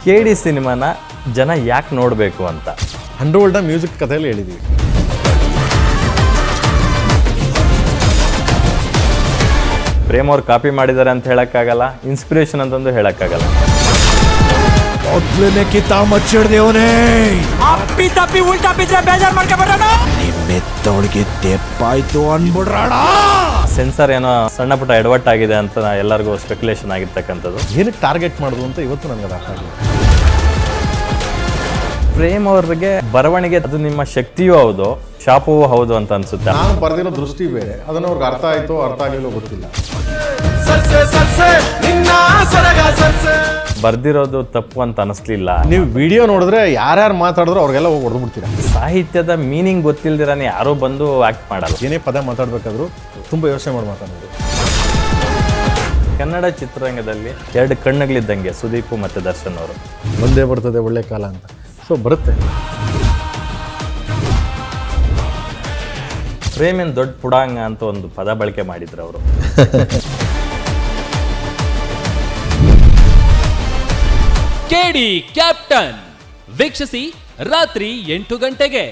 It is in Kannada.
KD ಸಿನಿಮಾನ ಜನ ಯಾಕೆ ನೋಡಬೇಕು ಅಂತ ಅಂಡರ್ವರ್ಲ್ಡ್ ಮ್ಯೂಸಿಕ್ ಕಥೆಯಲ್ಲಿ ಹೇಳಿದ್ದೀವಿ. ಪ್ರೇಮ್ ಅವ್ರು ಕಾಪಿ ಮಾಡಿದ್ದಾರೆ ಅಂತ ಹೇಳಕ್ಕಾಗಲ್ಲ, ಇನ್ಸ್ಪಿರೇಷನ್ ಅಂತಂದು ಹೇಳಕ್ಕಾಗಲ್ಲ. ಮೊದಲನೇ ಕಿತ್ತ ಮಚ್ಚಿಡ್ದೇವನೇ ಅಪ್ಪಿ ತಪ್ಪಿ ಉಲ್ಟಾ ಬಿದ್ರೆ ಬೇಜಾರ್ ಮಾಡ್ಕೊಬೇಡಣ. ನಿಮ್ಮೆತ್ತವಳಿಗೆ ತೆಪ್ಪಾಯ್ತು ಅನ್ಬಿಡ್ರಾಣ. ಸೆನ್ಸರ್ ಏನೋ ಸಣ್ಣ ಪುಟ್ಟ ಎಡವಟ್ಟಾಗಿದೆ ಅಂತ ಎಲ್ಲರಿಗೂ ಸ್ಪೆಕ್ಯುಲೇಷನ್ ಆಗಿರ್ತಕ್ಕಂಥದ್ದು. ಏನಕ್ಕೆ ಟಾರ್ಗೆಟ್ ಮಾಡೋದು ಅಂತ ಇವತ್ತು ನನಗೆ ಅದು ಅರ್ಥ ಆಗಿಲ್ಲ. ಪ್ರೇಮ್ ಅವ್ರಿಗೆ ಬರವಣಿಗೆ ಅದು ನಿಮ್ಮ ಶಕ್ತಿಯೂ ಹೌದು, ಶಾಪವೂ ಹೌದು ಅಂತ ಅನ್ಸುತ್ತೆ. ನಾನು ಬರೆದಿರೋ ದೃಷ್ಟಿ ಬೇರೆ, ಅದನ್ನು ಅವ್ರಿಗೆ ಅರ್ಥ ಆಯ್ತು ಅರ್ಥ ಆಗಲಿಲ್ಲ ಗೊತ್ತಿಲ್ಲ. ಬರ್ದಿರೋದು ತಪ್ಪು ಅಂತ ಅನಿಸ್ಲಿಲ್ಲ. ನೀವು ವಿಡಿಯೋ ನೋಡಿದ್ರೆ ಯಾರ್ಯಾರು ಮಾತಾಡಿದ್ರು ಅವ್ರಿಗೆಲ್ಲ ಹೋಗಿ ಹೊಡೆದು ಬಿಡ್ತೀರಾ. ಸಾಹಿತ್ಯದ ಮೀನಿಂಗ್ ಗೊತ್ತಿಲ್ದಿರಾನೆ ಯಾರೂ ಬಂದು ಆಕ್ಟ್ ಮಾಡಲ್ಲ. ಏನೇ ಪದ ಮಾತಾಡಬೇಕಾದ್ರೂ ತುಂಬ ಯೋಚನೆ ಮಾಡಿ ಮಾತಾಡೋದು. ಕನ್ನಡ ಚಿತ್ರರಂಗದಲ್ಲಿ ಎರಡು ಕಣ್ಣುಗಳಿದ್ದಂಗೆ ಸುದೀಪ್ ಮತ್ತು ದರ್ಶನ್ ಅವರು. ಬಂದೇ ಬರ್ತದೆ ಒಳ್ಳೆ ಕಾಲ ಅಂತ. ಸೊ ಬರುತ್ತೆ. ಪ್ರೇಮೇನ್ ದೊಡ್ಡ ಪುಡಾಂಗ ಅಂತ ಒಂದು ಪದ ಬಳಕೆ ಮಾಡಿದ್ರು ಅವರು. KD ಕ್ಯಾಪ್ಟನ್ ವೀಕ್ಷಿಸಿ ರಾತ್ರಿ 8 ಗಂಟೆಗೆ.